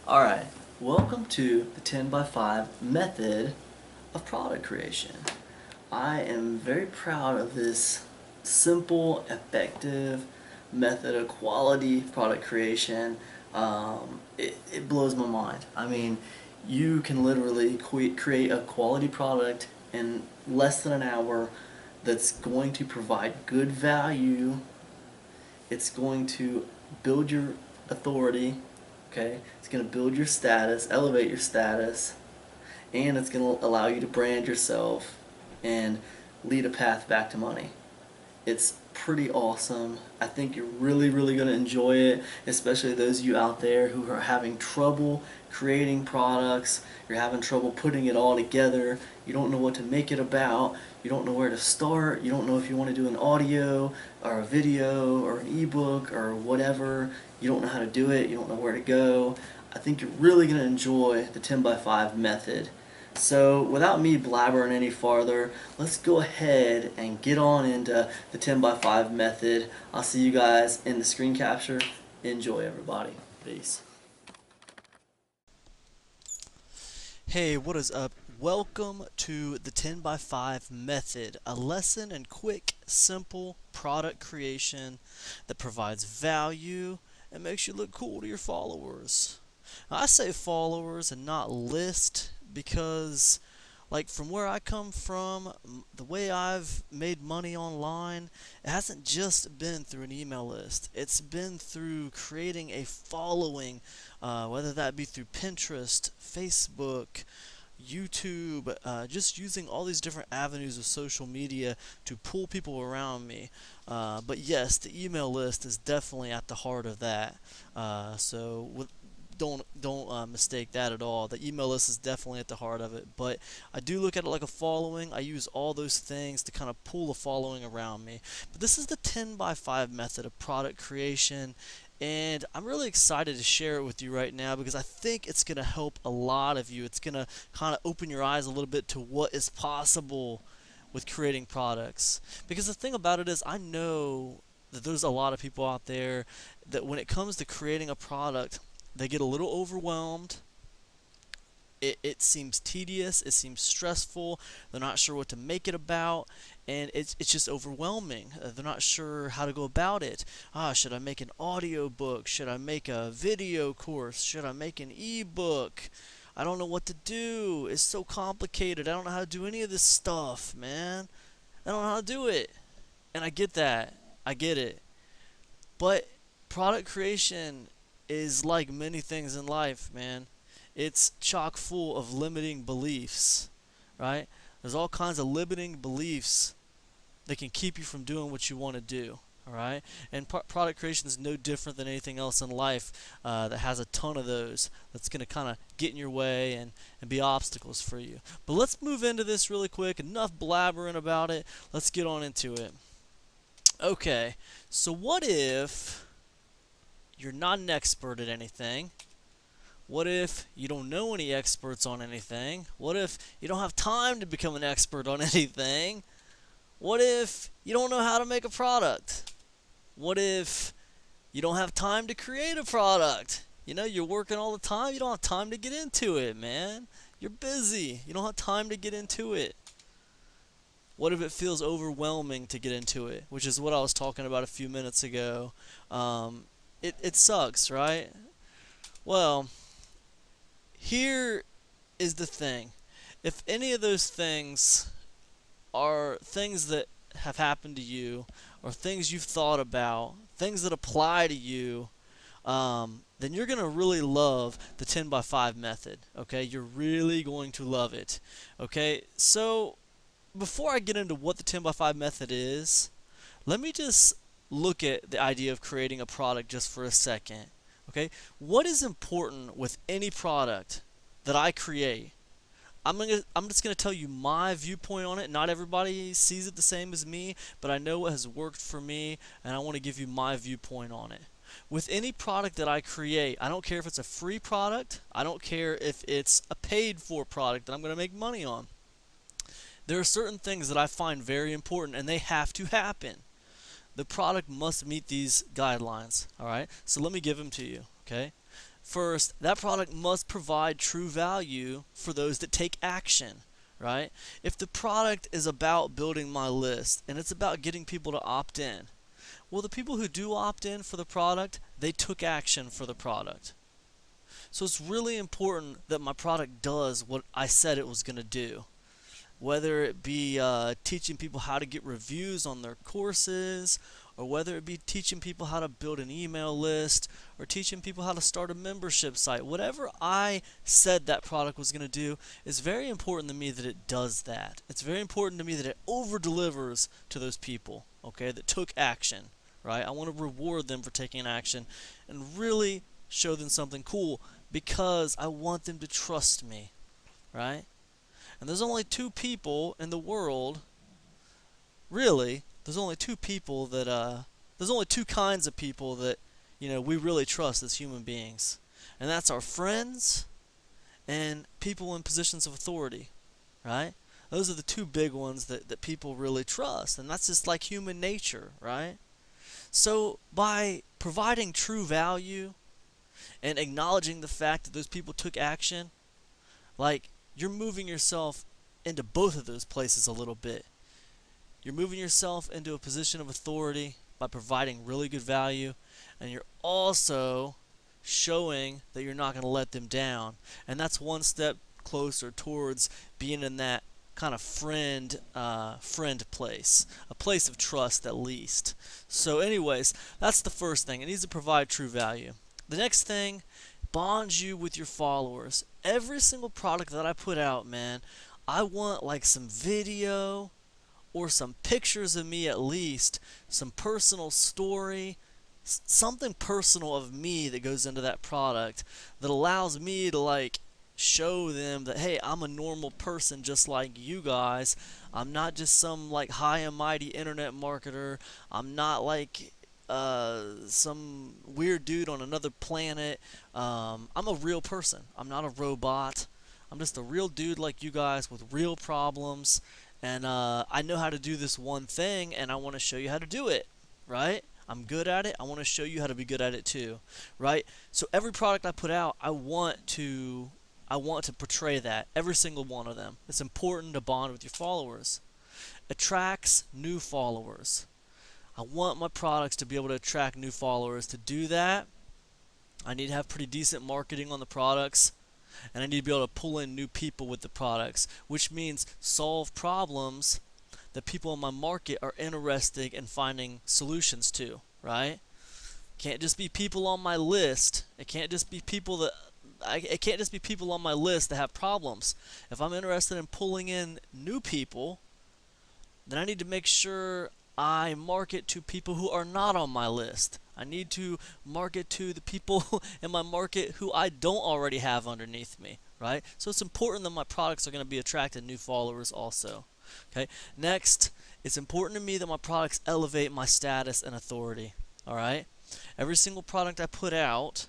Alright, welcome to the 10 by 5 method of product creation. I am very proud of this simple, effective method of quality product creation. It blows my mind. I mean, you can literally create a quality product in less than an hour that's going to provide good value. It's going to build your authority, okay? It's going to build your status, elevate your status, and it's going to allow you to brand yourself and lead a path back to money. It's pretty awesome. I think you're really going to enjoy it, especially those of you out there who are having trouble creating products. You're having trouble putting it all together. You don't know what to make it about. You don't know where to start. You don't know if you want to do an audio or a video or an ebook or whatever. You don't know how to do it. You don't know where to go. I think you're really going to enjoy the 10 by 5 method. So without me blabbering any farther, let's go ahead and get on into the 10 by 5 method. I'll see you guys in the screen capture. Enjoy, everybody. Peace. Hey, what is up? Welcome to the 10 by 5 method, a lesson in quick, simple product creation that provides value and makes you look cool to your followers. I say followers and not list because, like, from where I come from, the way I've made money online, it hasn't just been through an email list. It's been through creating a following, whether that be through Pinterest, Facebook, YouTube, just using all these different avenues of social media to pull people around me. But yes, the email list is definitely at the heart of that. Don't mistake that at all. The email list is definitely at the heart of it, but I do look at it like a following. I use all those things to kind of pull a following around me. But this is the 10 by 5 method of product creation, and I'm really excited to share it with you right now because I think it's going to help a lot of you. It's going to kind of open your eyes a little bit to what is possible with creating products. Because the thing about it is, I know that there's a lot of people out there that when it comes to creating a product, they get a little overwhelmed. It seems tedious, it seems stressful, they're not sure what to make it about, and it's just overwhelming. They're not sure how to go about it. Should I make an audio book? Should I make a video course? Should I make an ebook? I don't know what to do. It's so complicated. I don't know how to do any of this stuff, man. I don't know how to do it. And I get that. I get it. But product creation is like many things in life, man. It's chock full of limiting beliefs, right? There's all kinds of limiting beliefs that can keep you from doing what you want to do, all right? And product creation is no different than anything else in life that has a ton of those that's going to kind of get in your way and be obstacles for you. But let's move into this really quick. Enough blabbering about it. Let's get on into it. Okay, so what if you're not an expert at anything? What if you don't know any experts on anything? What if you don't have time to become an expert on anything? What if you don't know how to make a product? What if you don't have time to create a product? You know, you're working all the time, you don't have time to get into it, man. You're busy, you don't have time to get into it. What if it feels overwhelming to get into it? Which is what I was talking about a few minutes ago. It sucks, right? Well, here is the thing. If any of those things are things that have happened to you, or things you've thought about, things that apply to you, then you're going to really love the 10 by 5 method. Okay? You're really going to love it. Okay? So, before I get into what the 10 by 5 method is, let me just look at the idea of creating a product just for a second. Okay, what is important with any product that I create? I'm just gonna tell you my viewpoint on it. Not everybody sees it the same as me, but I know what has worked for me, and I want to give you my viewpoint on it. With any product that I create, I don't care if it's a free product, I don't care if it's a paid for product that I'm gonna make money on. There are certain things that I find very important, and they have to happen. The product must meet these guidelines. All right, so let me give them to you. Okay, First, that product must provide true value for those that take action, right? If the product is about building my list and it's about getting people to opt in, well, the people who do opt in for the product, they took action for the product. So it's really important that my product does what I said it was going to do. Whether it be teaching people how to get reviews on their courses, or whether it be teaching people how to build an email list, or teaching people how to start a membership site, whatever I said that product was going to do, it's very important to me that it does that. It's very important to me that it over delivers to those people, okay, that took action, right? I want to reward them for taking action and really show them something cool because I want them to trust me, right? And there's only two people in the world, really, there's only two people that, there's only two kinds of people that, we really trust as human beings. And that's our friends and people in positions of authority, right? Those are the two big ones that people really trust. And that's just like human nature, right? So by providing true value and acknowledging the fact that those people took action, like, you're moving yourself into both of those places a little bit. You're moving yourself into a position of authority by providing really good value, and you're also showing that you're not going to let them down. And that's one step closer towards being in that kind of friend place, a place of trust at least. So anyways, that's the first thing. It needs to provide true value. The next thing, bonds you with your followers. Every single product that I put out, man, I want like some video or some pictures of me, at least some personal story, something personal of me that goes into that product that allows me to like show them that, hey, I'm a normal person just like you guys. I'm not just some like high and mighty internet marketer. I'm not like some weird dude on another planet. I'm a real person. I'm not a robot. I'm just a real dude like you guys with real problems, and I know how to do this one thing, and I want to show you how to do it, right? I'm good at it. I want to show you how to be good at it too, right? So every product I put out, I want to portray that, every single one of them. It's important to bond with your followers. Attracts new followers. I want my products to be able to attract new followers. To do that, I need to have pretty decent marketing on the products, and I need to be able to pull in new people with the products, which means solve problems that people in my market are interested in finding solutions to, right? Can't just be people on my list. It can't just be people that it can't just be people on my list that have problems. If I'm interested in pulling in new people, then I need to make sure I market to people who are not on my list. I need to market to the people in my market who I don't already have underneath me, right? So it's important that my products are going to be attracting new followers also. Okay. Next, it's important to me that my products elevate my status and authority. All right. Every single product I put out,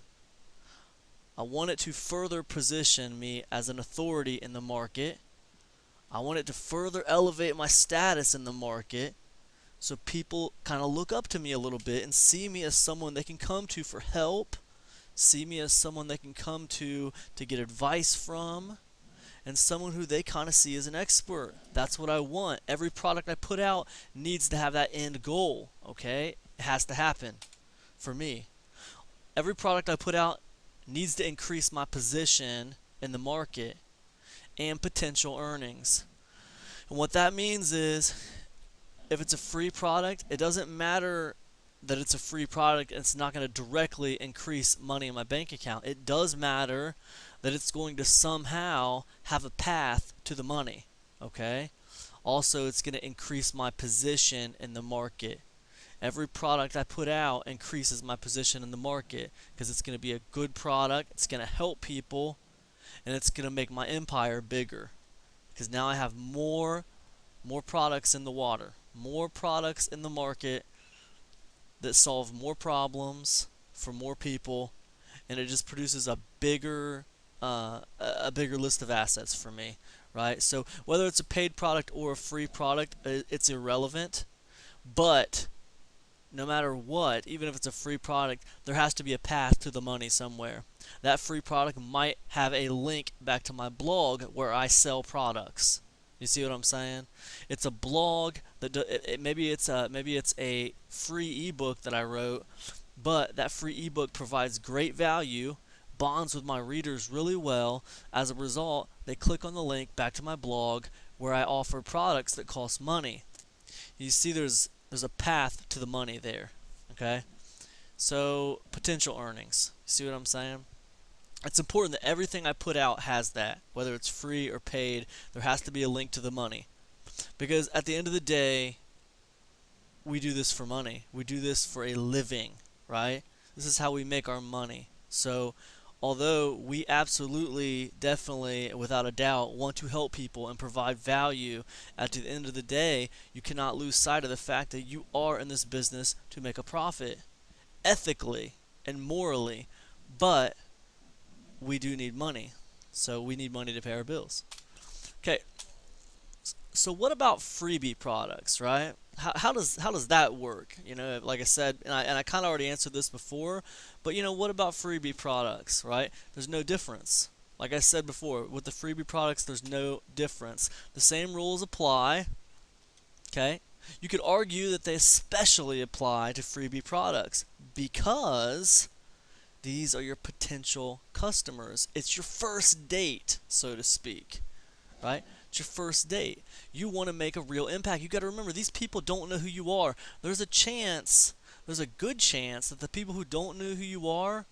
I want it to further position me as an authority in the market. I want it to further elevate my status in the market, so people kind of look up to me a little bit and see me as someone they can come to for help, see me as someone they can come to get advice from, and someone who they kind of see as an expert. That's what I want. Every product I put out needs to have that end goal, okay? It has to happen for me. Every product I put out needs to increase my position in the market and potential earnings. And what that means is, if it's a free product, it doesn't matter that it's a free product and it's not going to directly increase money in my bank account. It does matter that it's going to somehow have a path to the money, okay? Also, it's going to increase my position in the market. Every product I put out increases my position in the market because it's going to be a good product, it's going to help people, and it's going to make my empire bigger because now I have more products in the water, more products in the market that solve more problems for more people, and it just produces a bigger list of assets for me, right? So whether it's a paid product or a free product, it's irrelevant, but no matter what, even if it's a free product, there has to be a path to the money somewhere. That free product might have a link back to my blog where I sell products. You see what I'm saying? It's a blog that maybe it's a free ebook that I wrote, but that free ebook provides great value, bonds with my readers really well. As a result, they click on the link back to my blog where I offer products that cost money. You see there's a path to the money there, okay? So, potential earnings. You see what I'm saying? It's important that everything I put out has that, whether it's free or paid. There has to be a link to the money, because at the end of the day, we do this for money. We do this for a living, right? This is how we make our money. So although we absolutely, definitely, without a doubt, want to help people and provide value, at the end of the day, you cannot lose sight of the fact that you are in this business to make a profit, ethically and morally. But we do need money. So we need money to pay our bills. Okay. So what about freebie products, right? How does that work? You know, like I said, and I kind of already answered this before, but you know, what about freebie products, right? There's no difference. Like I said before, with the freebie products, there's no difference. The same rules apply. Okay? You could argue that they especially apply to freebie products because these are your potential customers. It's your first date, so to speak, right? It's your first date. You want to make a real impact. You got to remember, these people don't know who you are. There's a good chance that the people who don't know who you are,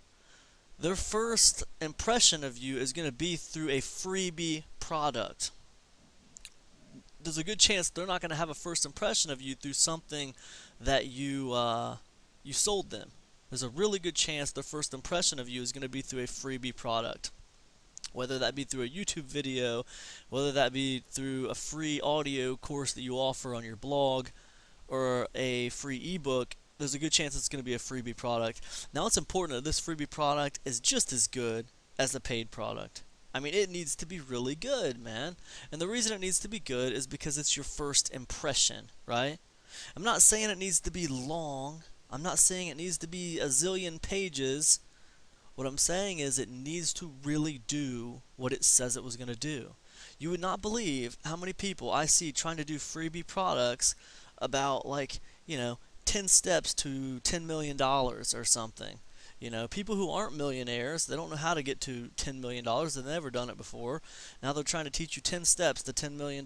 their first impression of you is going to be through a freebie product. There's a good chance they're not going to have a first impression of you through something that you sold them. There's a really good chance their first impression of you is going to be through a freebie product. Whether that be through a YouTube video, whether that be through a free audio course that you offer on your blog, or a free ebook, there's a good chance it's going to be a freebie product. Now it's important that this freebie product is just as good as the paid product. I mean, it needs to be really good, man. And the reason it needs to be good is because it's your first impression, right? I'm not saying it needs to be long. I'm not saying it needs to be a zillion pages. What I'm saying is it needs to really do what it says it was going to do. You would not believe how many people I see trying to do freebie products about, like, 10 steps to $10 million or something. People who aren't millionaires, they don't know how to get to $10 million. They've never done it before. Now they're trying to teach you 10 steps to $10 million.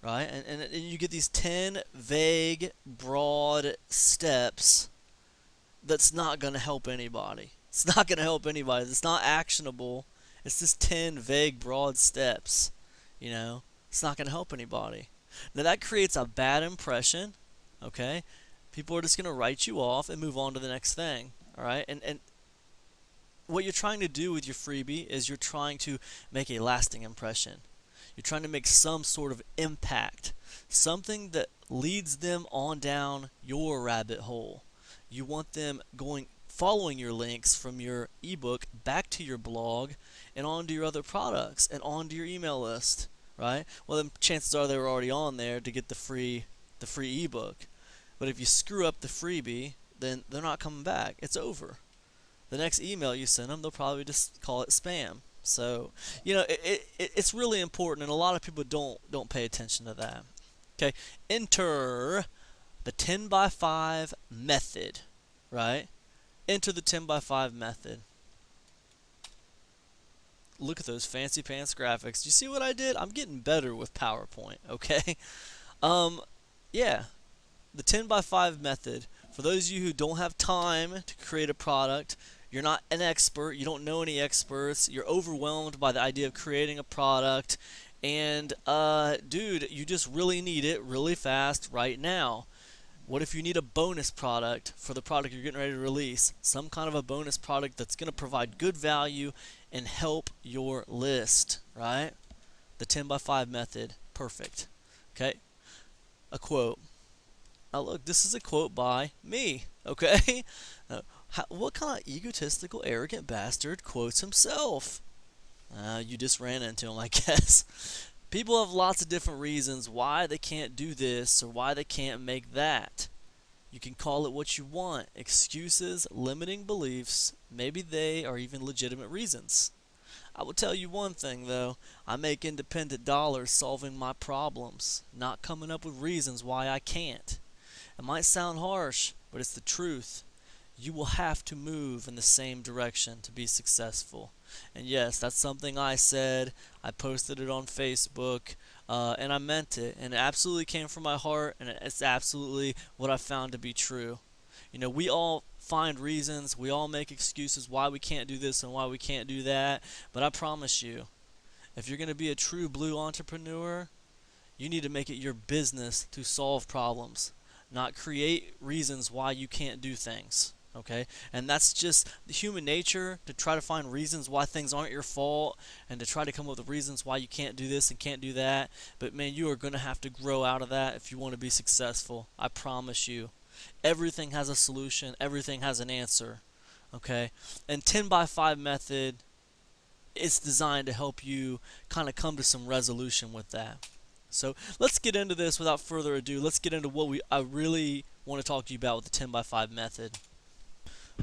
Right? And you get these 10 vague, broad steps that's not going to help anybody. It's not going to help anybody. It's not actionable. It's just 10 vague, broad steps. It's not going to help anybody. Now that creates a bad impression, okay? People are just going to write you off and move on to the next thing, all right? And what you're trying to do with your freebie is you're trying to make a lasting impression. You're trying to make some sort of impact, something that leads them on down your rabbit hole. You want them following your links from your ebook back to your blog and onto your other products and onto your email list, right? Well, then chances are they were already on there to get the free ebook. But if you screw up the freebie, then they're not coming back. It's over. The next email you send them, they'll probably just call it spam. So, it's really important, and a lot of people don't pay attention to that. Okay, enter the 10x5 method, right? Enter the 10x5 method. Look at those fancy pants graphics. Do you see what I did? I'm getting better with PowerPoint, okay? Yeah, the 10x5 method. For those of you who don't have time to create a product, you're not an expert, you don't know any experts, you're overwhelmed by the idea of creating a product, and dude, you just really need it really fast right now. What if you need a bonus product for the product you're getting ready to release? Some kind of a bonus product that's going to provide good value and help your list, right? The 10x5 method, perfect. Okay, a quote. Now look, this is a quote by me, okay? What kind of egotistical, arrogant bastard quotes himself? You just ran into him, I guess. People have lots of different reasons why they can't do this or why they can't make that. You can call it what you want, excuses, limiting beliefs, maybe they are even legitimate reasons. I will tell you one thing though, I make independent dollars solving my problems, not coming up with reasons why I can't. It might sound harsh, but it's the truth. You will have to move in the same direction to be successful. And yes, that's something I said. I posted it on Facebook, and I meant it. And it absolutely came from my heart, and it's absolutely what I found to be true. You know, we all find reasons, we all make excuses why we can't do this and why we can't do that. But I promise you, if you're going to be a true blue entrepreneur, you need to make it your business to solve problems, not create reasons why you can't do things. Okay? And that's just the human nature, to try to find reasons why things aren't your fault and to try to come up with reasons why you can't do this and can't do that. But man, you are going to have to grow out of that if you want to be successful. I promise you. Everything has a solution, everything has an answer. Okay? And 10 by 5 method, it's designed to help you kind of come to some resolution with that. So let's get into this without further ado. Let's get into what I really want to talk to you about with the 10 by 5 method.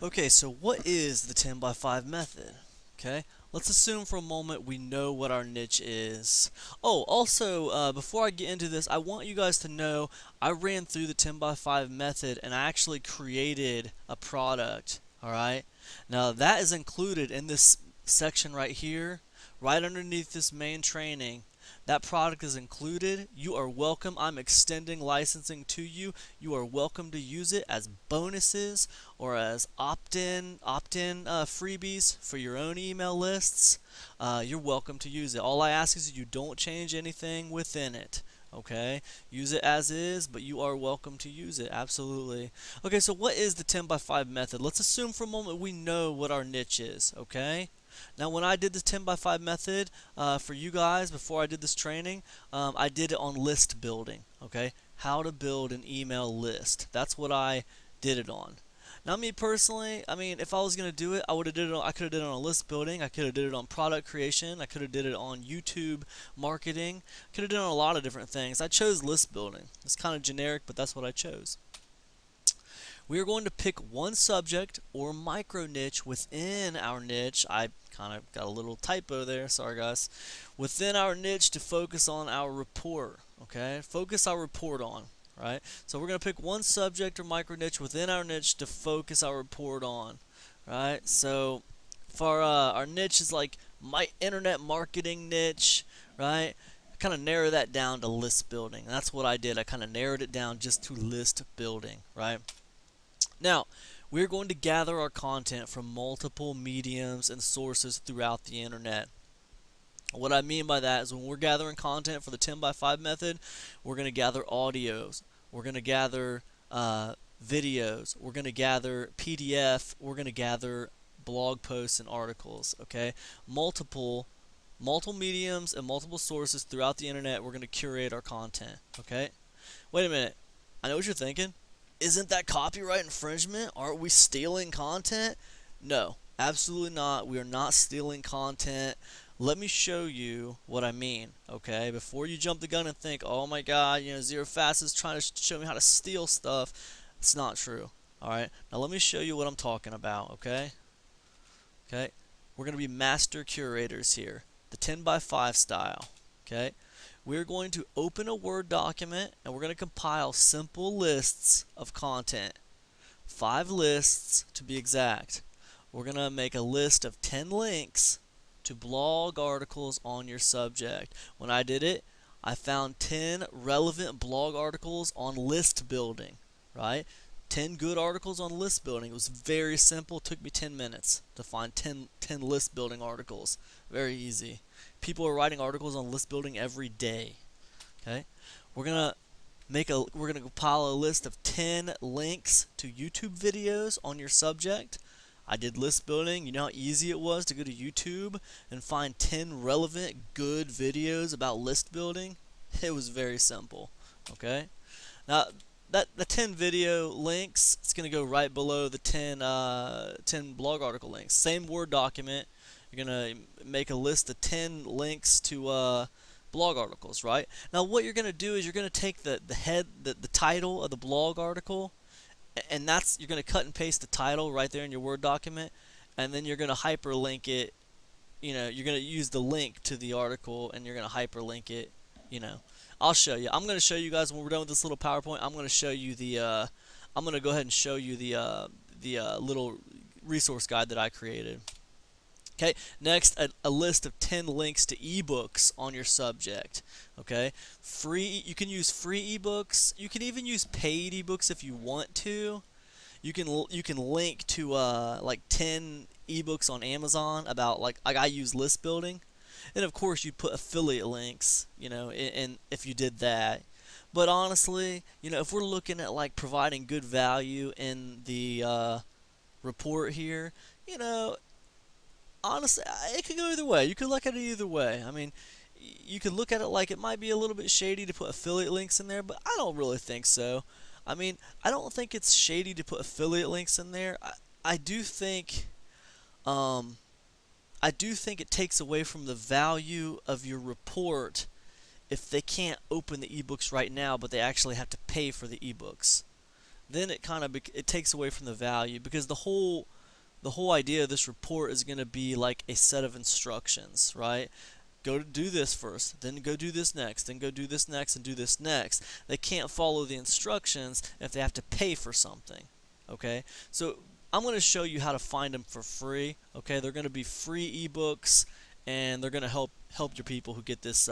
Okay, so what is the 10 by 5 method? Okay, let's assume for a moment we know what our niche is. Oh, also, before I get into this, I want you guys to know I ran through the 10 by 5 method and I actually created a product. Alright, now that is included in this section right here, right underneath this main training. That product is included. You are welcome. I'm extending licensing to you. You are welcome to use it as bonuses or as opt-in freebies for your own email lists. You're welcome to use it. All I ask is you don't change anything within it. Okay, use it as is, but you are welcome to use it. Absolutely. Okay, so what is the 10 by 5 method? Let's assume for a moment we know what our niche is. Okay. Now, when I did the 10 by 5 method for you guys before I did this training, I did it on list building. Okay, how to build an email list. That's what I did it on. Now, me personally, I mean, if I was gonna do it, I could have did it on list building. I could have did it on product creation. I could have did it on YouTube marketing. Could have done a lot of different things. I chose list building. It's kind of generic, but that's what I chose. We are going to pick one subject or micro niche within our niche. I kind of got a little typo there, sorry guys. Within our niche to focus on our report, okay? Focus our report on, right? So we're going to pick one subject or micro niche within our niche to focus our report on, right? So for our niche is like my internet marketing niche, right? Kind of narrow that down to list building. That's what I did. I kind of narrowed it down just to list building, right? Now, we're going to gather our content from multiple mediums and sources throughout the internet. What I mean by that is when we're gathering content for the 10 by 5 method, we're going to gather audios, we're going to gather videos, we're going to gather PDF, we're going to gather blog posts and articles, okay? Multiple mediums and multiple sources throughout the internet, we're going to curate our content, okay? Wait a minute, I know what you're thinking. Isn't that copyright infringement? Aren't we stealing content? No, absolutely not. We are not stealing content. Let me show you what I mean, okay? Before you jump the gun and think, oh my god, you know, ZeroFast is trying to show me how to steal stuff. It's not true, alright? Now let me show you what I'm talking about, okay? Okay, we're going to be master curators here, the 10 by 5 style, okay? We're going to open a Word document and we're going to compile simple lists of content. 5 lists to be exact. We're going to make a list of 10 links to blog articles on your subject. When I did it, I found 10 relevant blog articles on list building, right? 10 good articles on list building. It was very simple. It took me 10 minutes to find 10 list building articles. Very easy. People are writing articles on list building every day. Okay? We're gonna compile a list of 10 links to YouTube videos on your subject. I did list building. You know how easy it was to go to YouTube and find 10 relevant good videos about list building? It was very simple. Okay? Now the 10 video links, it's going to go right below the 10 blog article links. Same Word document. You're going to make a list of 10 links to blog articles, right? Now what you're going to do is you're going to take the title of the blog article And that's, you're going to cut and paste the title right there in your Word document, and then you're going to hyperlink it. You're going to use the link to the article, and you're going to hyperlink it. I'll show you. I'm going to show you guys when we're done with this little PowerPoint. I'm going to show you I'm going to go ahead and show you the little resource guide that I created. Okay, next, a list of 10 links to ebooks on your subject. Okay, you can use free ebooks. You can even use paid ebooks if you want to. You can link to like 10 ebooks on Amazon about like I use list building, and of course you'd put affiliate links, and if you did that. But honestly, if we're looking at like providing good value in the report here, you know, honestly, it could go either way. You could look at it either way. I mean, you could look at it like it might be a little bit shady to put affiliate links in there, but I don't really think so. I mean, I don't think it's shady to put affiliate links in there. I do think, it takes away from the value of your report if they can't open the ebooks right now, but they actually have to pay for the ebooks. Then it takes away from the value, because the whole idea of this report is going to be like a set of instructions, right? Go to do this first, then go do this next, then go do this next, and do this next. They can't follow the instructions if they have to pay for something. Okay, so I'm going to show you how to find them for free. Okay, they're going to be free ebooks, and they're going to help your people who get this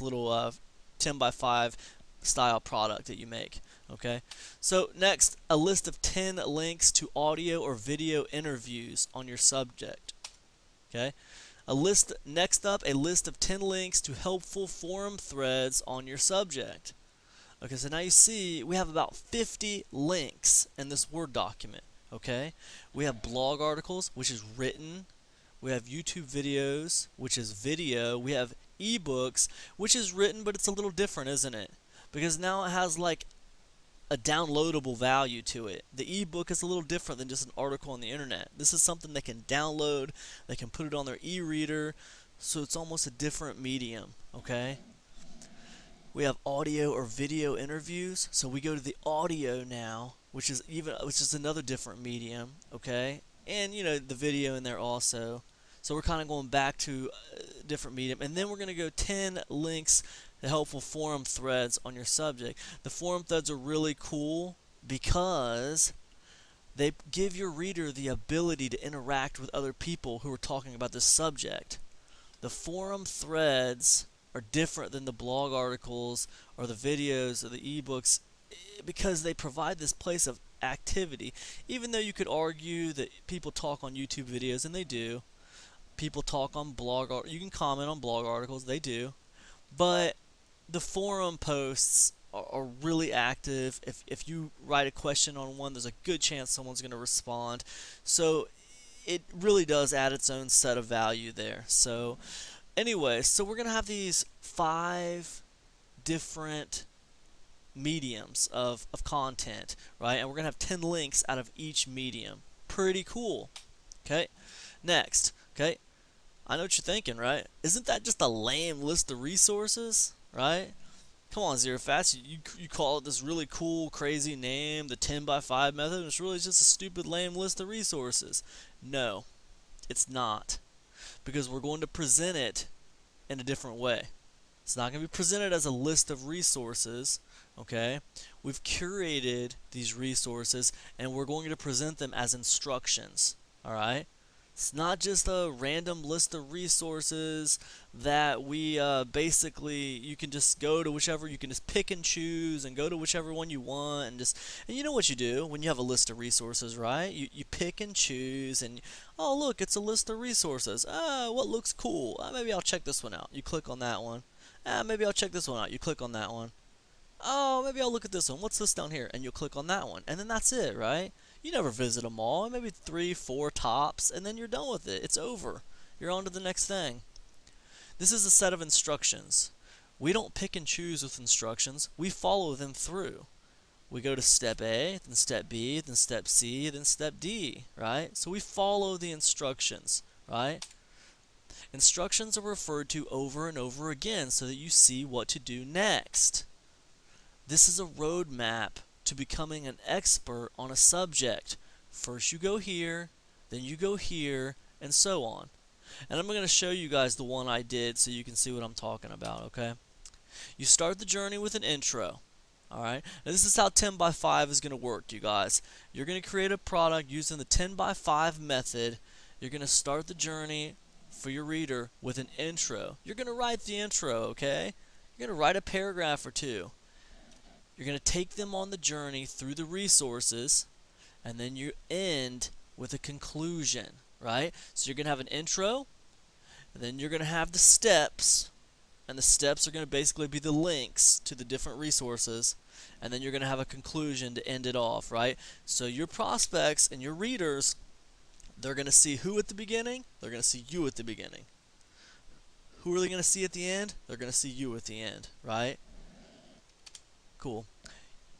little 10 by 5 style product that you make. Okay, so next, a list of 10 links to audio or video interviews on your subject. Okay, next up, a list of 10 links to helpful forum threads on your subject. Okay, so now you see we have about 50 links in this Word document. Okay, we have blog articles, which is written. We have YouTube videos, which is video. We have ebooks, which is written, but it's a little different, isn't it? Because now it has like a downloadable value to it. The ebook is a little different than just an article on the internet. This is something they can download, they can put it on their e-reader, so it's almost a different medium, okay? We have audio or video interviews, so we go to the audio now, which is another different medium, okay? And the video in there also. So we're kind of going back to a different medium, and then we're going to go 10 links to helpful forum threads on your subject. The forum threads are really cool because they give your reader the ability to interact with other people who are talking about this subject. The forum threads are different than the blog articles or the videos or the ebooks because they provide this place of activity. Even though you could argue that people talk on YouTube videos, and they do. People talk on you can comment on blog articles, they do. But the forum posts are really active. If you write a question on one, there's a good chance someone's going to respond. So it really does add its own set of value there. So anyway, so we're going to have these 5 different mediums of content, right? And we're going to have 10 links out of each medium. Pretty cool. Okay, next. Okay, I know what you're thinking, right? Isn't that just a lame list of resources, right? Come on, ZeroFast, you call it this really cool, crazy name, the 10 by 5 method, and it's really just a stupid, lame list of resources. No, it's not, because we're going to present it in a different way. It's not going to be presented as a list of resources, okay? We've curated these resources, and we're going to present them as instructions, all right? It's not just a random list of resources that we basically, you can just go to whichever, you can just pick and choose and go to whichever one you want, and you know what you do when you have a list of resources, right? You pick and choose, and oh look, it's a list of resources. What looks cool? Maybe I'll check this one out. You click on that one. Maybe I'll check this one out. You click on that one. Oh, maybe I'll look at this one. What's this down here? And you'll click on that one. And then that's it, right? You never visit them all. Maybe 3, 4 tops, and then you're done with it. It's over. You're on to the next thing. This is a set of instructions. We don't pick and choose with instructions. We follow them through. We go to step A, then step B, then step C, then step D, right? So we follow the instructions, right? Instructions are referred to over and over again so that you see what to do next. This is a roadmap to becoming an expert on a subject. First you go here, then you go here, and so on. And I'm going to show you guys the one I did so you can see what I'm talking about, okay? You start the journey with an intro. Alright, now this is how 10 by 5 is going to work, you guys. You're going to create a product using the 10 by 5 method. You're going to start the journey for your reader with an intro. You're going to write the intro, okay? You're going to write a paragraph or two. You're going to take them on the journey through the resources, and then you end with a conclusion, right? So you're going to have an intro, and then you're going to have the steps. And the steps are going to basically be the links to the different resources, and then you're going to have a conclusion to end it off, right? So your prospects and your readers, they're going to see who at the beginning? They're going to see you at the beginning. Who are they going to see at the end? They're going to see you at the end, right? Cool.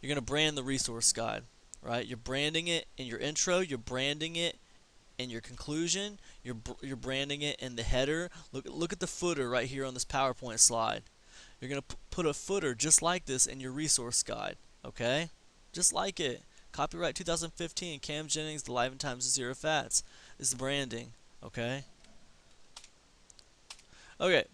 You're going to brand the resource guide, right? You're branding it in your intro, you're branding it in your conclusion, you're branding it in the header. Look at the footer right here on this PowerPoint slide. You're going to put a footer just like this in your resource guide, okay? Just like it. Copyright 2015, Cam Jennings, The Life and Times of Zero Fats. This is branding, okay? Okay,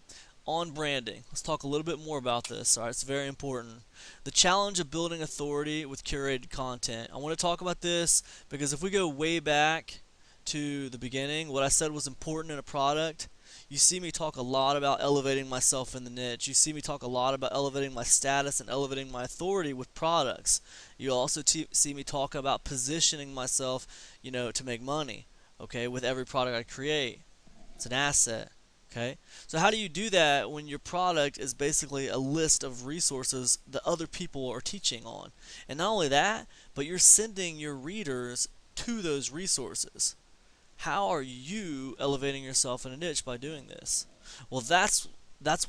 on branding. Let's talk a little bit more about this. Alright, it's very important. The challenge of building authority with curated content. I want to talk about this because if we go way back to the beginning, what I said was important in a product, you see me talk a lot about elevating myself in the niche. You see me talk a lot about elevating my status and elevating my authority with products. You also see me talk about positioning myself, you know, to make money, okay, with every product I create. It's an asset, okay? So how do you do that when your product is basically a list of resources that other people are teaching on? And not only that, but you're sending your readers to those resources. How are you elevating yourself in a niche by doing this? Well, that's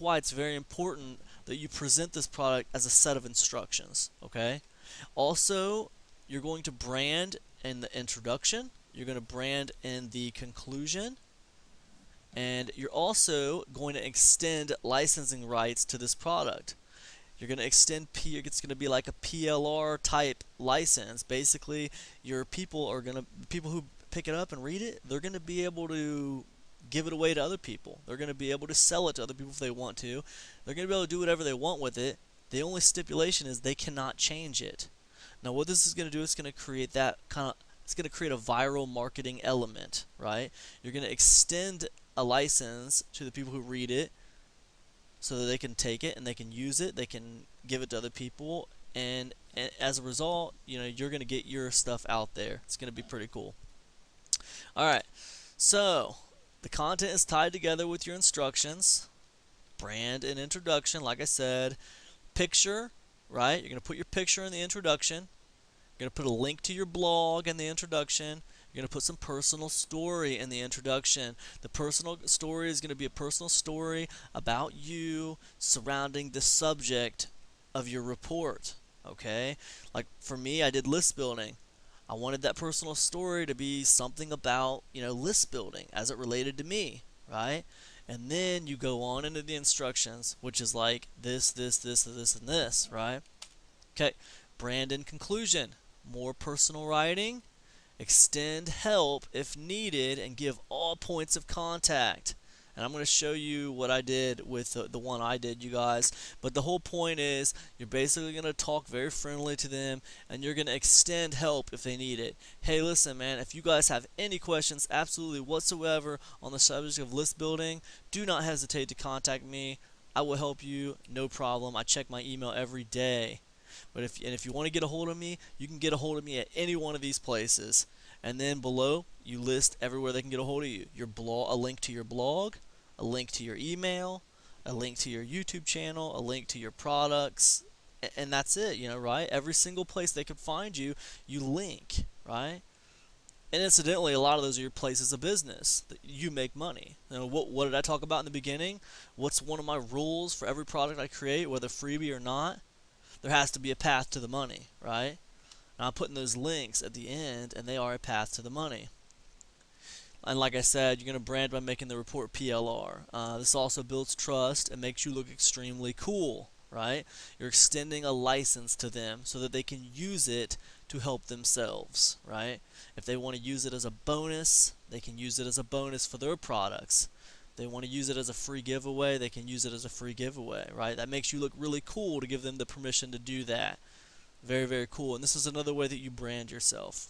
why it's very important that you present this product as a set of instructions, okay? Also, you're going to brand in the introduction, you're going to brand in the conclusion, and you're also going to extend licensing rights to this product. You're going to extend it's going to be like a PLR type license. Basically, your people who pick it up and read it, they're going to be able to give it away to other people. They're going to be able to sell it to other people if they want to. They're going to be able to do whatever they want with it. The only stipulation is they cannot change it. Now what this is going to do is going to create it's going to create a viral marketing element, right? You're going to extend a license to the people who read it so that they can take it and they can use it, they can give it to other people, and as a result, you know, you're going to get your stuff out there. It's going to be pretty cool. Alright, so the content is tied together with your instructions. Brand and introduction, like I said. Picture, right? You're going to put your picture in the introduction. You're going to put a link to your blog in the introduction. You're going to put some personal story in the introduction. The personal story is going to be a personal story about you surrounding the subject of your report. Okay? Like for me, I did list building. I wanted that personal story to be something about, you know, list building as it related to me, right? And then you go on into the instructions, which is like this, this, and this, right? Okay, brand and conclusion. More personal writing. Extend help if needed and give all points of contact. And I'm going to show you what I did with the one I did, you guys. But the whole point is you're basically going to talk very friendly to them, and you're going to extend help if they need it. Hey, listen, man, if you guys have any questions absolutely whatsoever on the subject of list building, do not hesitate to contact me. I will help you, no problem. I check my email every day. But if you want to get a hold of me, you can get a hold of me at any one of these places. And then below, you list everywhere they can get a hold of you. Your blog, a link to your blog, a link to your email, a link to your YouTube channel, a link to your products, and that's it, you know, right? Every single place they could find you, you link, right? And incidentally, a lot of those are your places of business that you make money. You know, what did I talk about in the beginning? What's one of my rules for every product I create, whether freebie or not? There has to be a path to the money, right? And I'm putting those links at the end, and they are a path to the money. And like I said, you're going to brand by making the report PLR. This also builds trust and makes you look extremely cool, right? You're extending a license to them so that they can use it to help themselves, right? If they want to use it as a bonus, they can use it as a bonus for their products. They want to use it as a free giveaway, they can use it as a free giveaway, right? That makes you look really cool to give them the permission to do that. Very, very cool. And this is another way that you brand yourself.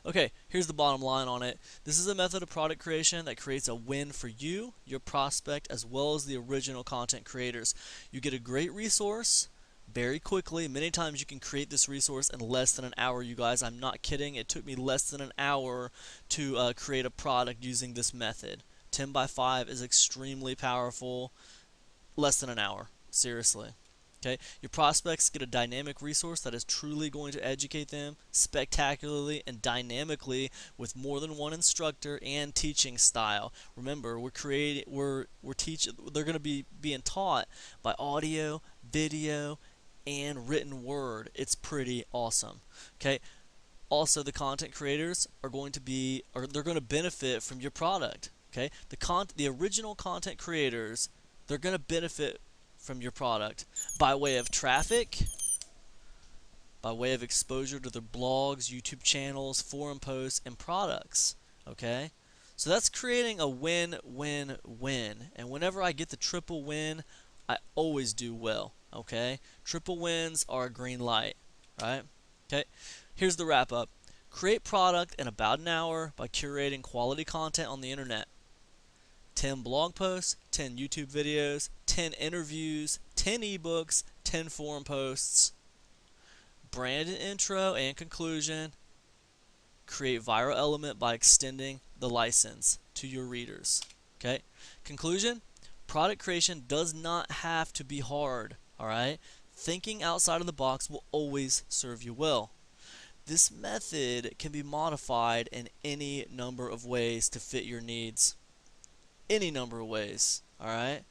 Okay, here's the bottom line on it. This is a method of product creation that creates a win for you, your prospect, as well as the original content creators. You get a great resource very quickly. Many times you can create this resource in less than an hour, you guys. I'm not kidding. It took me less than an hour to create a product using this method. 10 by 5 is extremely powerful. Less than an hour. Seriously. Okay, your prospects get a dynamic resource that is truly going to educate them spectacularly and dynamically with more than one instructor and teaching style. Remember, they're going to be being taught by audio, video, and written word. It's pretty awesome. Okay, also the content creators are going to they're going to benefit from your product. Okay, the original content creators, they're going to benefit from your product by way of traffic, by way of exposure to their blogs, YouTube channels, forum posts, and products. Okay, so that's creating a win-win-win. And whenever I get the triple win, I always do well. Okay, triple wins are a green light, right? Okay, here's the wrap up. Create product in about an hour by curating quality content on the internet. 10 blog posts, 10 YouTube videos, 10 interviews, 10 ebooks, 10 forum posts. Brand an intro and conclusion. Create viral element by extending the license to your readers. Okay? Conclusion, product creation does not have to be hard, all right? Thinking outside of the box will always serve you well. This method can be modified in any number of ways to fit your needs. Any number of ways, all right?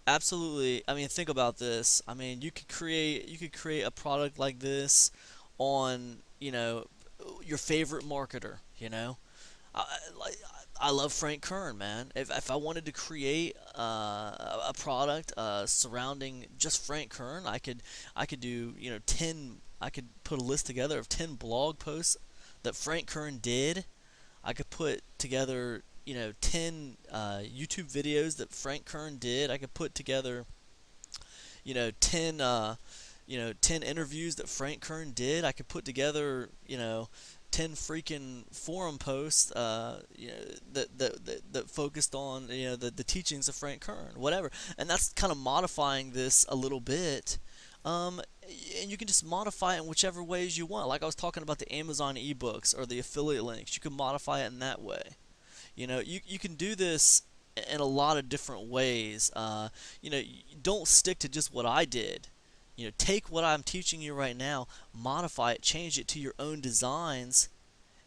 Absolutely. I mean, think about this. I mean, you could create a product like this on, your favorite marketer, I, like I love Frank Kern, man. If I wanted to create a product surrounding just Frank Kern, I could do, 10 I could put a list together of 10 blog posts that Frank Kern did. I could put together 10 YouTube videos that Frank Kern did. I could put together 10 10 interviews that Frank Kern did. I could put together 10 freaking forum posts that focused on the teachings of Frank Kern, whatever. And that's kind of modifying this a little bit. And you can just modify it in whichever ways you want. Like I was talking about the Amazon ebooks or the affiliate links, you can modify it in that way. You can do this in a lot of different ways. Don't stick to just what I did. Take what I'm teaching you right now, modify it, change it to your own designs,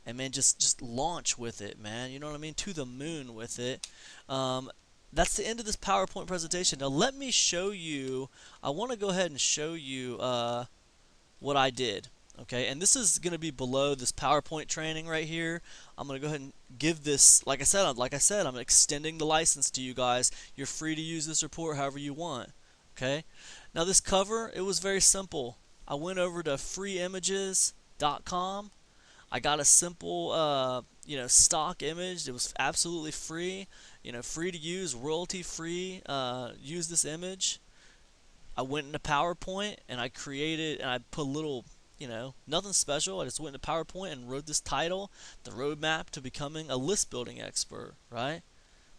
and man, just launch with it, man. You know what I mean? To the moon with it. That's the end of this PowerPoint presentation. Now let me show you. I want to go ahead and show you what I did. Okay, and this is going to be below this PowerPoint training right here. I'm going to go ahead and give this, like I said, I'm extending the license to you guys. You're free to use this report however you want. Okay, now this cover, it was very simple. I went over to freeimages.com. I got a simple, stock image. It was absolutely free, free to use, royalty free. Use this image. I went into PowerPoint and I created, and I put a little, nothing special. I just went into PowerPoint and wrote this title, The Roadmap to Becoming a List Building Expert, right?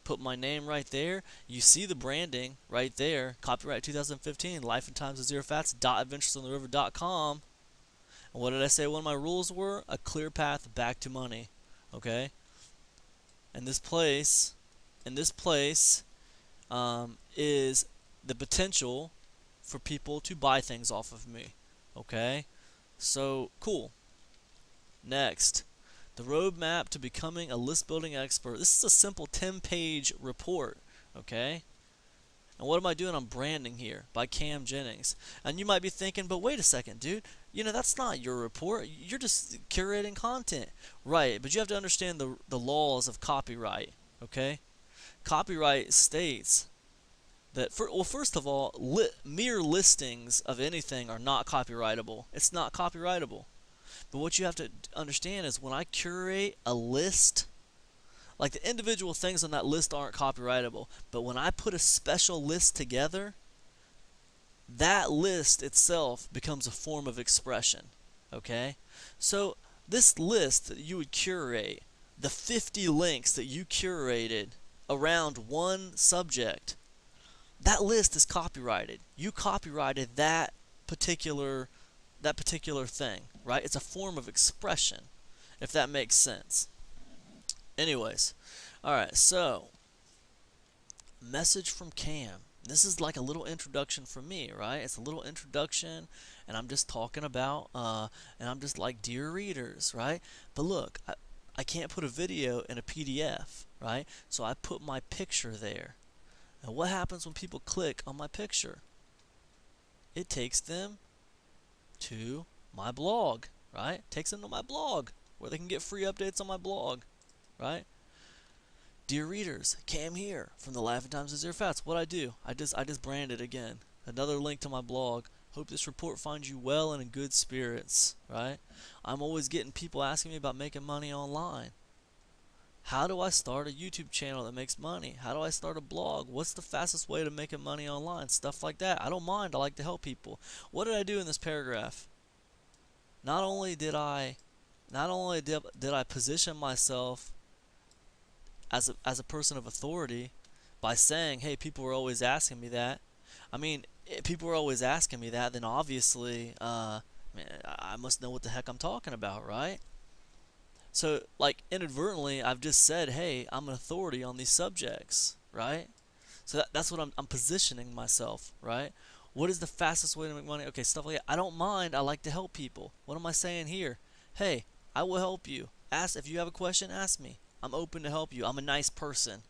Put my name right there. You see the branding right there. Copyright 2015, Life and Times of Zero Fats, .adventuresontheriver.com. And what did I say one of my rules were? A clear path back to money, okay? And this place is the potential for people to buy things off of me, okay? So, cool. Next, the roadmap to becoming a list building expert. This is a simple 10-page report, okay? And what am I doing? I'm branding here by Cam Jennings. And you might be thinking, but wait a second, dude. That's not your report. You're just curating content. Right, but you have to understand the laws of copyright, okay? Copyright states well, first of all, mere listings of anything are not copyrightable. It's not copyrightable. But what you have to understand is when I curate a list, like the individual things on that list aren't copyrightable, but when I put a special list together, that list itself becomes a form of expression. Okay? So this list that you would curate, the 50 links that you curated around one subject, that list is copyrighted. You copyrighted that particular thing, right? It's a form of expression, if that makes sense. Anyways, all right, so message from Cam. This is like a little introduction from me, right? It's a little introduction, and I'm just talking about, and I'm just like, dear readers, right? But look, I can't put a video in a PDF, right? So I put my picture there. And what happens when people click on my picture? It takes them to my blog, right? Takes them to my blog where they can get free updates on my blog, right? Dear readers, Cam here from the Laughing Times of Zero Fats. What I do, I just branded again. Another link to my blog. Hope this report finds you well and in good spirits, right? I'm always getting people asking me about making money online. How do I start a YouTube channel that makes money? How do I start a blog? What's the fastest way to making money online? Stuff like that. I don't mind. I like to help people. What did I do in this paragraph? Not only did I position myself as a person of authority by saying, hey, people were always asking me that. I mean, if people were always asking me that, then obviously, I must know what the heck I'm talking about, right? So, like, inadvertently, I've just said, hey, I'm an authority on these subjects, right? So that's what I'm positioning myself, right? What is the fastest way to make money? Okay, stuff like that. I don't mind. I like to help people. What am I saying here? Hey, I will help you. Ask if you have a question, ask me. I'm open to help you. I'm a nice person.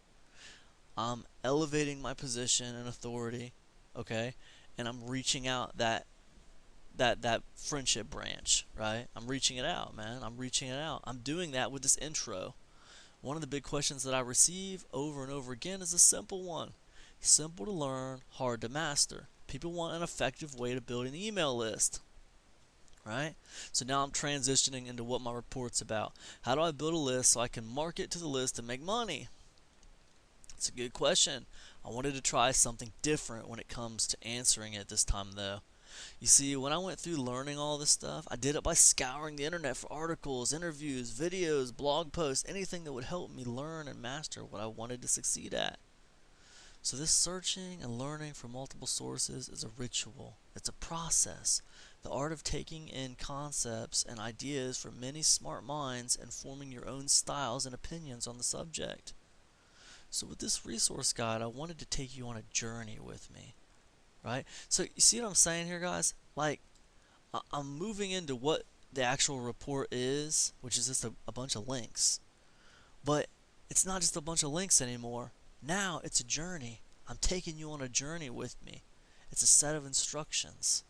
I'm elevating my position and authority, okay? And I'm reaching out that friendship branch, right? I'm reaching it out, man. I'm reaching it out. I'm doing that with this intro. One of the big questions that I receive over and over again is a simple one. Simple to learn, hard to master. People want an effective way to build an email list, right? So now I'm transitioning into what my report's about. How do I build a list so I can market to the list and make money? It's a good question. I wanted to try something different when it comes to answering it this time, though. You see, when I went through learning all this stuff, I did it by scouring the internet for articles, interviews, videos, blog posts, anything that would help me learn and master what I wanted to succeed at. So this searching and learning from multiple sources is a ritual. It's a process. The art of taking in concepts and ideas from many smart minds and forming your own styles and opinions on the subject. So with this resource guide, I wanted to take you on a journey with me. Right? So you see what I'm saying here, guys? Like, I'm moving into what the actual report is, which is just a bunch of links. But it's not just a bunch of links anymore. Now it's a journey. I'm taking you on a journey with me. It's a set of instructions.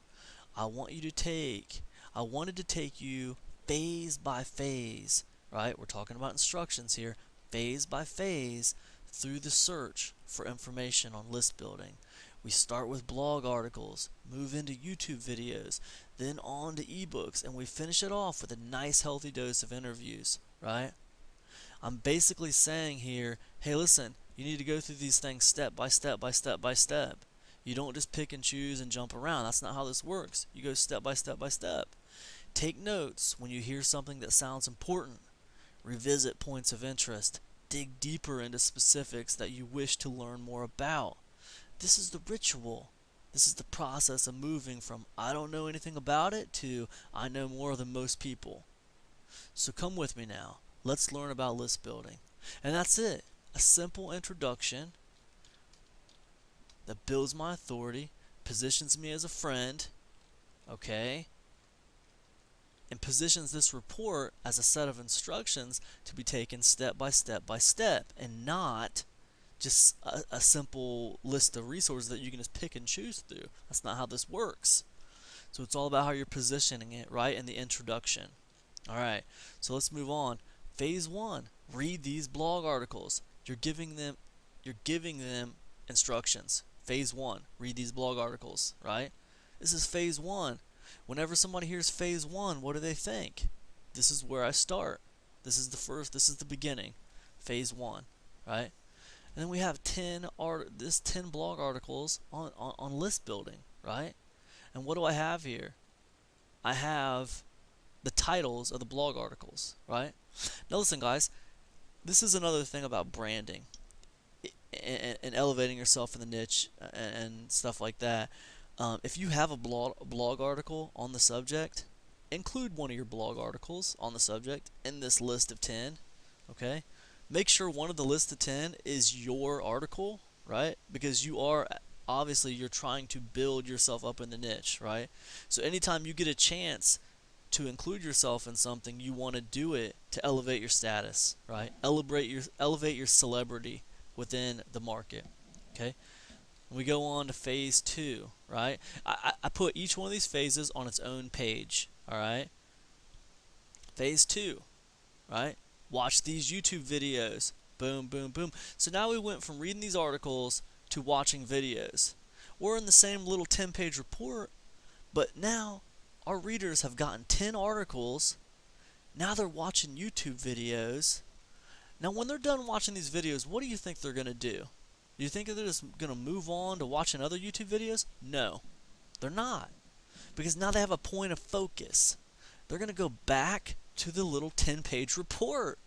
I wanted to take you phase by phase, right? We're talking about instructions here, phase by phase through the search for information on list building. We start with blog articles, move into YouTube videos, then on to ebooks, and we finish it off with a nice healthy dose of interviews, right? I'm basically saying here, hey, listen, you need to go through these things step by step by step by step. You don't just pick and choose and jump around. That's not how this works. You go step by step by step. Take notes when you hear something that sounds important. Revisit points of interest. Dig deeper into specifics that you wish to learn more about. This is the ritual. This is the process of moving from I don't know anything about it to I know more than most people. So come with me now. Let's learn about list building. And that's it. A simple introduction that builds my authority, positions me as a friend, okay, and positions this report as a set of instructions to be taken step by step by step, and not just a simple list of resources that you can just pick and choose through. That's not how this works. So it's all about how you're positioning it, right, in the introduction. Alright, so let's move on. Phase 1, read these blog articles. You're giving them instructions. Phase 1, read these blog articles, right? This is phase 1. Whenever somebody hears phase 1, what do they think? This is where I start. This is the beginning. Phase 1, right? And then we have 10 blog articles on list building, right? And what do I have here? I have the titles of the blog articles, right? Now listen, guys, this is another thing about branding and elevating yourself in the niche and stuff like that. If you have a blog article on the subject, include one of your blog articles on the subject in this list of 10, okay? Make sure one of the list of 10 is your article, right? Because you're trying to build yourself up in the niche, right? So anytime you get a chance to include yourself in something, you want to do it to elevate your status, right? Elevate your celebrity within the market, okay? We go on to phase 2, right? I put each one of these phases on its own page, all right? Phase 2, right? Watch these YouTube videos. Boom, boom, boom. So now we went from reading these articles to watching videos. We're in the same little 10-page report, but now our readers have gotten 10 articles. Now they're watching YouTube videos. Now when they're done watching these videos, what do you think they're going to do? Do you think they're just going to move on to watching other YouTube videos? No, they're not. Because now they have a point of focus. They're going to go back to the little 10-page report,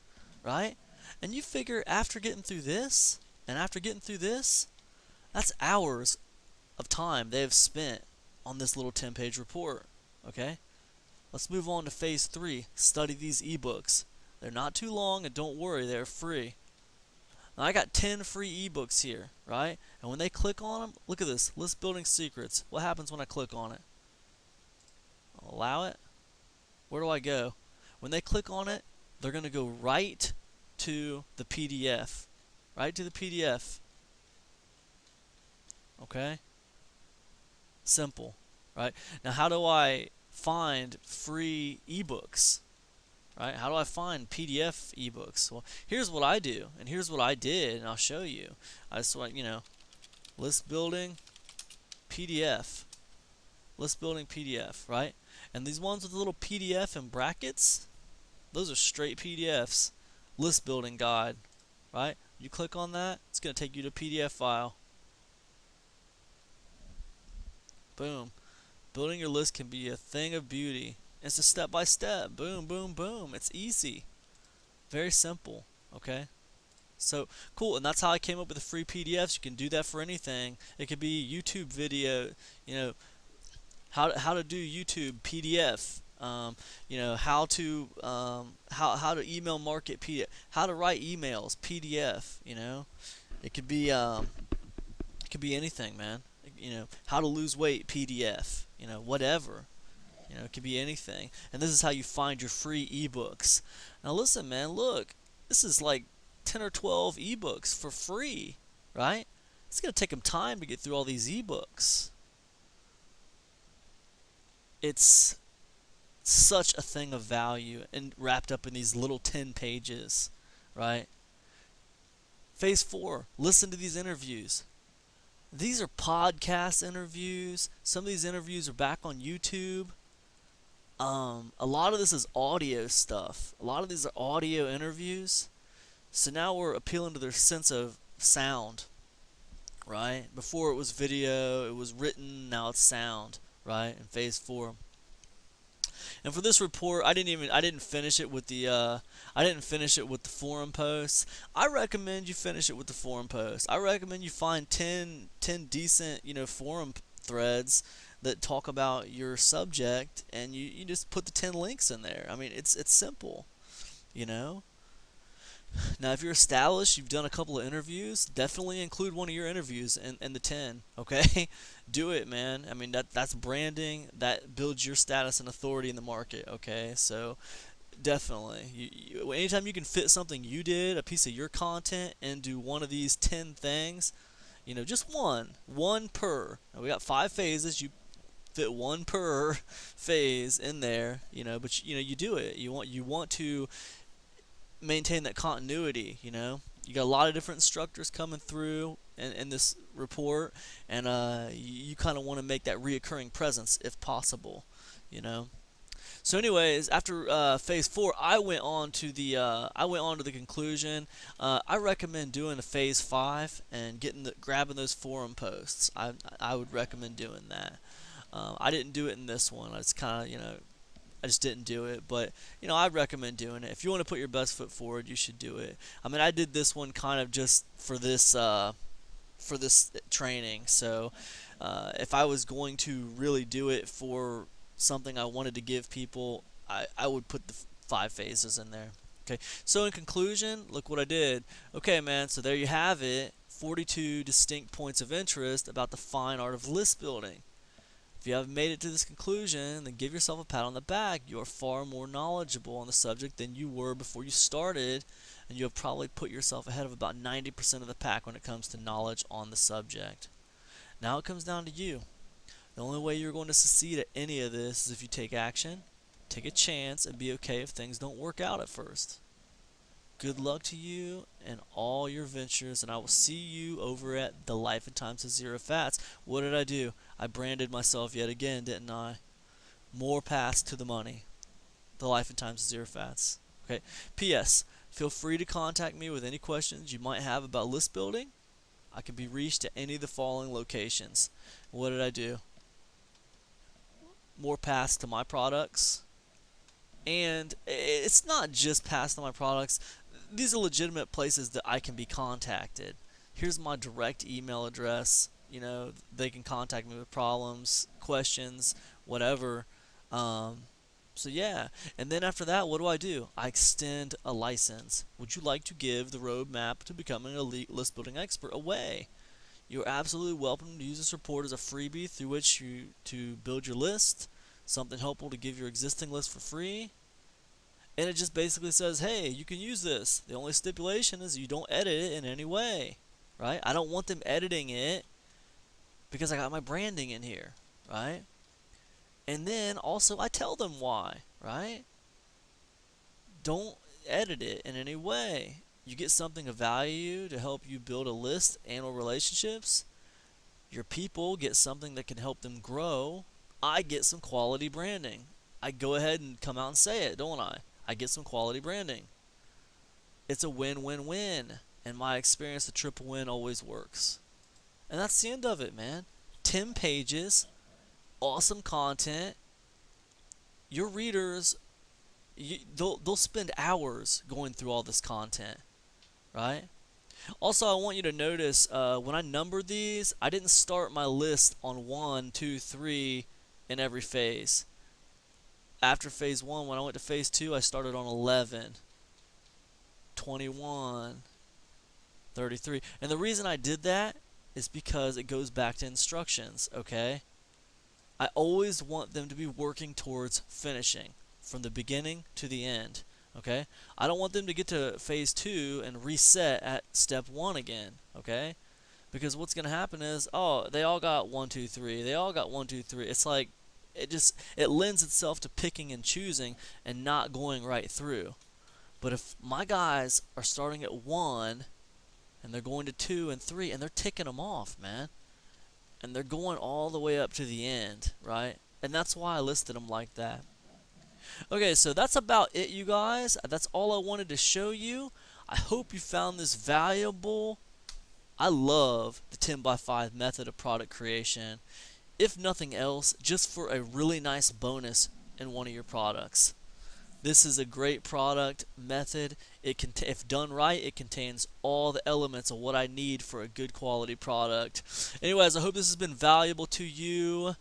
right? And you figure after getting through this, and after getting through this, that's hours of time they have spent on this little 10-page report, okay? Let's move on to phase 3. Study these ebooks. They're not too long, and don't worry, they're free. Now, I got 10 free ebooks here, right? And when they click on them, look at this, List Building Secrets. What happens when I click on it? I'll allow it. Where do I go? When they click on it, they're going to go right to the PDF. Right to the PDF. Okay? Simple, right? Now, how do I find free ebooks? Right? How do I find PDF ebooks? Well, here's what I do, and here's what I did, and I'll show you. I just want, list building PDF. List building PDF, right? And these ones with the little PDF and brackets, those are straight PDFs. List building guide, right? You click on that, it's going to take you to a PDF file. Boom. Building your list can be a thing of beauty. It's a step by step. Boom, boom, boom. It's easy. Very simple. Okay? So, cool. And that's how I came up with the free PDFs. You can do that for anything. It could be YouTube video, how to do YouTube PDF. How to email market PDF. How to write emails PDF. It could be anything, man. How to lose weight PDF. Whatever. It could be anything. And this is how you find your free ebooks. Now listen, man, look. This is like 10 or 12 ebooks for free, right? It's going to take them time to get through all these ebooks. It's such a thing of value and wrapped up in these little 10 pages, right? Phase 4, listen to these interviews. These are podcast interviews. Some of these interviews are back on YouTube. A lot of this is audio stuff. A lot of these are audio interviews. So now we're appealing to their sense of sound, right? Before it was video, it was written, now it's sound, right? In phase 4. And for this report, I didn't finish it with the forum posts. I recommend you finish it with the forum posts. I recommend you find 10 decent, forum threads that talk about your subject, and you just put the 10 links in there. I mean, it's simple, Now, if you're established, you've done a couple of interviews, definitely include one of your interviews in the 10, okay? Do it, man. I mean, that's branding. That builds your status and authority in the market, okay? So, definitely. Anytime you can fit something you did, a piece of your content, into one of these 10 things, just one per. Now, we got 5 phases. You fit one per phase in there, but you do it. You want to maintain that continuity, You got a lot of different instructors coming through in this report, and you kind of want to make that reoccurring presence if possible, you know. So, anyways, after phase 4, I went on to the conclusion. I recommend doing a phase 5 and grabbing those forum posts. I would recommend doing that. I didn't do it in this one. I just kind of, I just didn't do it. But, I'd recommend doing it. If you want to put your best foot forward, you should do it. I mean, I did this one kind of just for this training. So, if I was going to really do it for something I wanted to give people, I would put the 5 phases in there. Okay, so in conclusion, look what I did. Okay, man, so there you have it. 42 distinct points of interest about the fine art of list building. If you haven't made it to this conclusion, then give yourself a pat on the back. You are far more knowledgeable on the subject than you were before you started, and you have probably put yourself ahead of about 90% of the pack when it comes to knowledge on the subject. Now it comes down to you. The only way you're going to succeed at any of this is if you take action, take a chance, and be okay if things don't work out at first. Good luck to you and all your ventures, and I will see you over at the Life and Times of Zero Fats. What did I do? I branded myself yet again, didn't I? More paths to the money. The Life and Times of Zero Fats. Okay. P.S. Feel free to contact me with any questions you might have about list building. I can be reached at any of the following locations. What did I do? More paths to my products. And it's not just paths to my products. These are legitimate places that I can be contacted. Here's my direct email address. They can contact me with problems, questions, whatever. So yeah, and then after that, what do? I extend a license. Would you like to give the roadmap to becoming an elite list building expert away? You're absolutely welcome to use this report as a freebie through which to build your list, something helpful to give your existing list for free. And it just basically says, hey, you can use this. The only stipulation is you don't edit it in any way, right? I don't want them editing it because I got my branding in here, right? And then also I tell them why, right? Don't edit it in any way. You get something of value to help you build a list, annual relationships. Your people get something that can help them grow. I get some quality branding. I go ahead and come out and say it, don't I? I get some quality branding. It's a win-win-win. In my experience, the triple win always works. And that's the end of it, man. 10 pages, awesome content. Your readers, they'll spend hours going through all this content, right? Also, I want you to notice when I numbered these, I didn't start my list on 1, 2, 3 in every phase. After phase 1, when I went to phase 2, I started on 11, 21, 33. And the reason I did that is because it goes back to instructions, okay? I always want them to be working towards finishing from the beginning to the end, okay? I don't want them to get to phase 2 and reset at step 1 again, okay? Because what's going to happen is, oh, they all got 1, 2, 3. They all got 1, 2, 3. It's like it lends itself to picking and choosing and not going right through. But if my guys are starting at 1 and they're going to 2 and 3 and they're ticking them off, man, and they're going all the way up to the end, right? And that's why I listed them like that. Okay, so that's about it, you guys. That's all I wanted to show you. I hope you found this valuable. I love the 10x5 method of product creation. If nothing else, just for a really nice bonus in one of your products. This is a great product method. If done right, it contains all the elements of what I need for a good quality product. Anyways, I hope this has been valuable to you.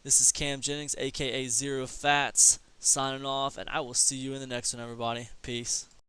This is Cam Jennings, aka Zero Fats, signing off, and I will see you in the next one, everybody. Peace.